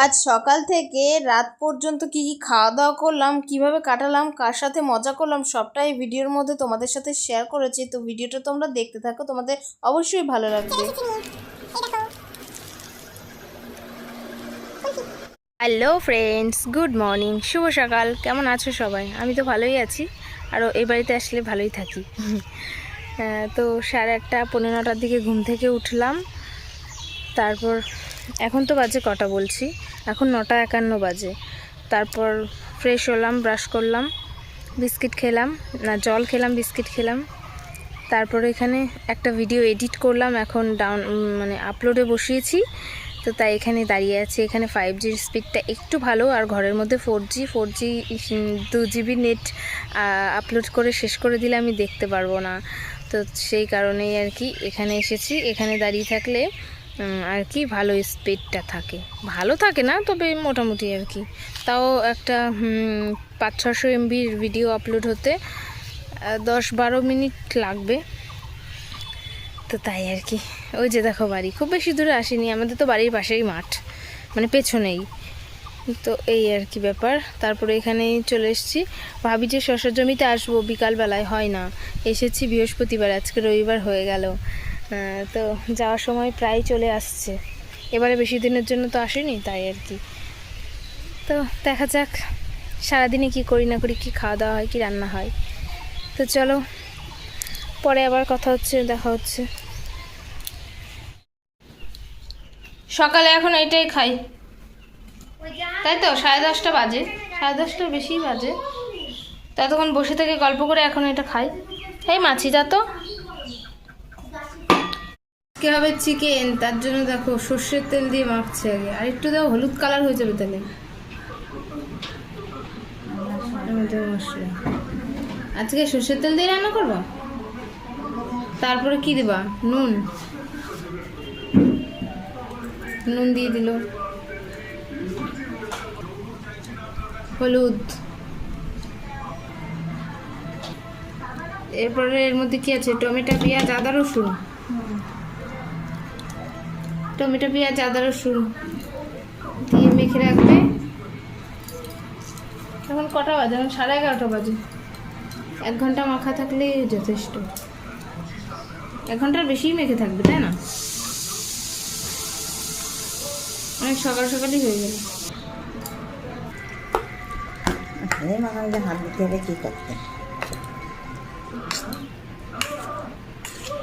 আজ সকাল থেকে রাত পর্যন্ত কি খাওয়া দাওয়া করলাম, কিভাবে কাটালাম, কার সাথে মজা করলাম, সবটাই ভিডিওর মধ্যে তোমাদের সাথে শেয়ার করেছি। তো ভিডিওটা তোমরা দেখতে থাকো, তোমাদের অবশ্যই ভালো লাগবে। হ্যালো ফ্রেন্ডস, গুড মর্নিং, শুভ সকাল। কেমন আছো সবাই? আমি তো ভালোই আছি, আরও এই বাড়িতে আসলে ভালোই থাকি। তো 8:30 পৌনে 9টার দিকে ঘুম থেকে উঠলাম। তারপর এখন তো বাজে কটা বলছি, এখন 9:51 বাজে। তারপর ফ্রেশ হলাম, ব্রাশ করলাম, বিস্কিট খেলাম, না জল খেলাম, বিস্কিট খেলাম। তারপর এখানে একটা ভিডিও এডিট করলাম, এখন আপলোডে বসিয়েছি। তো তাই এখানে দাঁড়িয়ে আছি। এখানে 5Gর স্পিডটা একটু ভালো, আর ঘরের মধ্যে 4G 2GB নেট আপলোড করে শেষ করে দিলে আমি দেখতে পারবো না। তো সেই কারণেই আর কি এখানে এসেছি। এখানে দাঁড়িয়ে থাকলে আর কি ভালো স্পিডটা থাকে, ভালো থাকে না তবে মোটামুটি আর কি। তাও একটা 500-600 MBর ভিডিও আপলোড হতে 10-12 মিনিট লাগবে। তো তাই আর কি। ওই যে দেখো বাড়ি, খুব বেশি দূরে আসেনি, আমাদের তো বাড়ির পাশেই মাঠ, মানে পেছনেই। তো এই আর কি ব্যাপার। তারপরে এখানেই চলে এসেছি। ভাবি যে শশার জমিতে আসবো, বিকালবেলায় হয় না, এসেছি বৃহস্পতিবার, আজকে রবিবার হয়ে গেল। তো যাওয়ার সময় প্রায় চলে আসছে। এবারে বেশি দিনের জন্য তো আসেনি, তাই আর কি। তো দেখা যাক সারাদিনে কি করি না করি, কি খাওয়া দাওয়া হয়, কি রান্না হয়। তো চলো, পরে আবার কথা হচ্ছে, দেখা হচ্ছে। সকালে এখন এইটাই খাই, তাই তো 10:30 বাজে, 10:30 বেশি বাজে। ততক্ষণ বসে থেকে গল্প করে এখন এটা খাই। এই মাছি যা তো। কে হবে চিকেন, তার জন্য দেখো সর্ষের তেল দিয়ে মাখছে আগে, আর একটু দাও, হলুদ কালার হয়ে যাবে তাহলে। মশলা আজকে সর্ষের তেল দিয়ে রান্না করবো। তারপরে কি দিবা? নুন দিয়ে দিল, হলুদ। এরপরে এর মধ্যে কি আছে? টমেটো, পেঁয়াজ, আদা, রসুন। টমেটো, পেঁয়াজ, আদা, রসুন দিয়ে মেখে রাখবে। এখন কটা বাজে? এখন 11:30 বাজে। 1 ঘন্টা মাখা থাকলে যথেষ্ট। 1 ঘন্টার বেশিই মেখে থাকবে, তাই না? অনেক সকাল সকালই হয়ে গেল। হাত দিতে হবে কি করতে?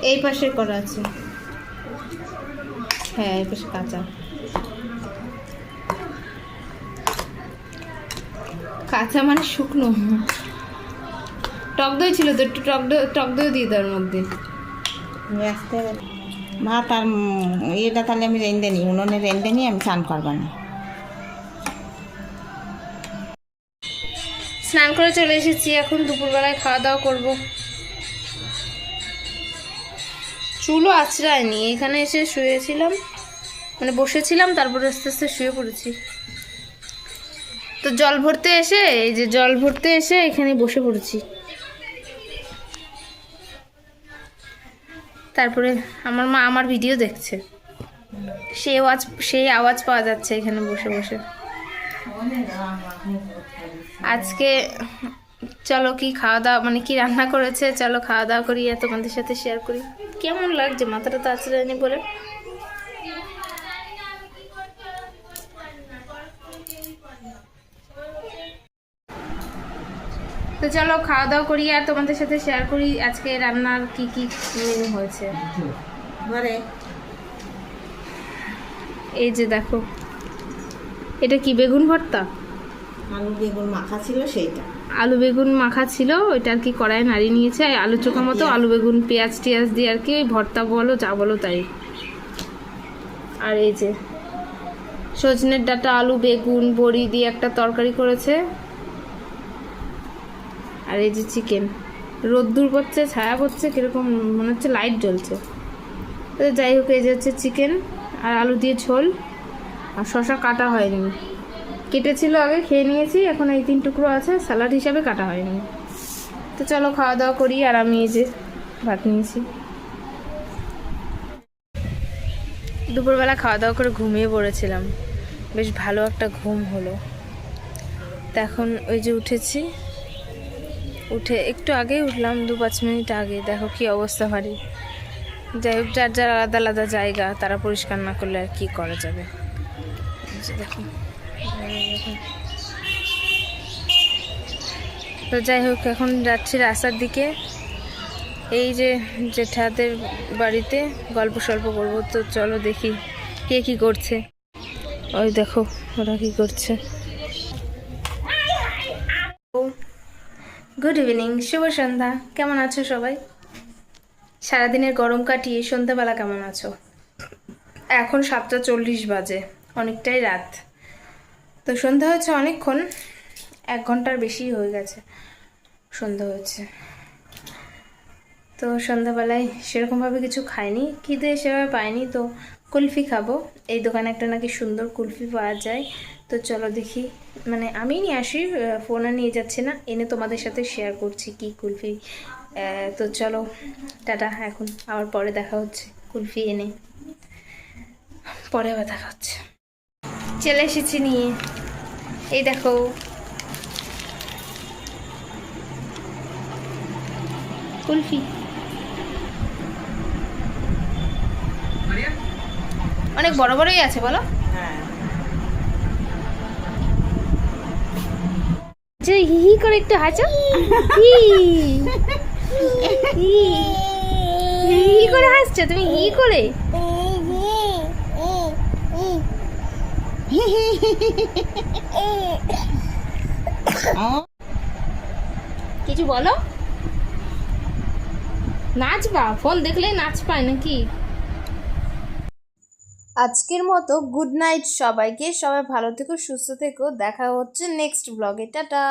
এই পাশে করা আছে, হ্যাঁ এই পাশে কাঁচা। কাঁচা মানে শুকনো। টক দই ছিল তো, একটু টক দই দিয়ে দেওয়ার মধ্যে। ভাত আর এটা তাহলে আমি রেঁধে নিই, উনুনে রেঁধে নিই, আমি স্নান করবো না। স্নান করে চলে এসেছি, এখন দুপুরবেলায় খাওয়া দাওয়া করবো। চুলও আঁচড়ায়নি, এখানে এসে শুয়েছিলাম, মানে বসেছিলাম, তারপরে আস্তে আস্তে শুয়ে পড়েছি। তো জল ভরতে এসে, এই যে জল ভরতে এসে এখানে বসে পড়েছি। তারপরে আমার মা আমার ভিডিও দেখছে, সেই আওয়াজ পাওয়া যাচ্ছে এখানে বসে বসে। আজকে চলো কি খাওয়া দাওয়া, মানে কি রান্না করেছে, চলো খাওয়া দাওয়া করি আর তোমাদের সাথে শেয়ার করি। কেমন লাগছে মাথাটা তো আঁচড়ায়নি বলে। তো চলো খাওয়া দাওয়া করি আর তোমাদের সাথে শেয়ার করি আজকে রান্নার কি কি মেনু হয়েছে। এই যে দেখো, এটা কি বেগুন ভর্তা, আলু বেগুন মাখা ছিল, সেইটা আলু বেগুন মাখা ছিল, ওইটা আর কি কড়াই নাড়িয়ে নিয়েছে, আলু চোখা মতো আলু বেগুন পেঁয়াজ টিয়াজ দিয়ে আর কি ভর্তা বলো যা বলো তাই। আর এই যে সজনের ডাঁটা, আলু বেগুন বড়ি দিয়ে একটা তরকারি করেছে। আর এই যে চিকেন, রোদ্দুর পড়ছে, ছায়া পড়ছে, কিরকম মনে হচ্ছে লাইট জ্বলছে। তো যাই হোক, এই যে হচ্ছে চিকেন আর আলু দিয়ে ঝোল। আর শশা কাটা হয়নি, কেটেছিল আগে, খেয়ে নিয়েছি, এখন এই 3 টুকরো আছে, স্যালাড হিসাবে কাটা হয়নি। তো চলো খাওয়া দাওয়া করি। আর আমি এই যে ভাত নিয়েছি। দুপুরবেলা খাওয়া দাওয়া করে ঘুমিয়ে পড়েছিলাম, বেশ ভালো একটা ঘুম হলো। তো এখন ওই যে উঠেছি, উঠে একটু আগেই উঠলাম, 2-5 মিনিট আগে। দেখো কি অবস্থা ভারী। যাই হোক, যার যার আলাদা আলাদা জায়গা, তারা পরিষ্কার না করলে আর কি করা যাবে। এই যে দেখো, তো যাই হোক এখন যাচ্ছি রাস্তার দিকে। এই যে জেঠাদের বাড়িতে গল্প সল্প করবো, তো চলো দেখি কে কি করছে। ওই দেখো ওরা কি করছে। গুড ইভিনিং, শুভ সন্ধ্যা। কেমন আছো সবাই? সারাদিনের গরম কাটিয়ে সন্ধ্যাবেলা কেমন আছো? এখন 7:40 বাজে, অনেকটাই রাত। তো সন্ধ্যা হয়েছে অনেকক্ষণ, 1 ঘন্টার বেশি হয়ে গেছে সন্ধ্যা হয়েছে। তো সন্ধ্যাবেলায় সেরকমভাবে কিছু খাইনি, খিদে সেভাবে পাইনি, তো কুলফি খাবো। এই দোকানে একটা নাকি সুন্দর কুলফি পাওয়া যায়, তো চলো দেখি। মানে আমি নিয়ে আসি, ফোনে নিয়ে যাচ্ছি না, এনে তোমাদের সাথে শেয়ার করছি কি কুলফি। তো চলো টাটা, এখন আবার পরে দেখা হচ্ছে কুলফি এনে, পরে আবার দেখা হচ্ছে। চলে এসেছি নিয়ে, এই দেখো কুলফি। অনেক বড় বড়ই আছে বলো। যে হি হি করে একটু হাসো, হি হি হি করে হাসছো তুমি, হি করে। কিছু বলো, নাচবা? ফোন দেখলেই নাচ পায় নাকি? আজকের মতো গুড নাইট সবাইকে। সবাই ভালো থেকো, সুস্থ থেকো। দেখা হচ্ছে নেক্সট ব্লগে। টাটা।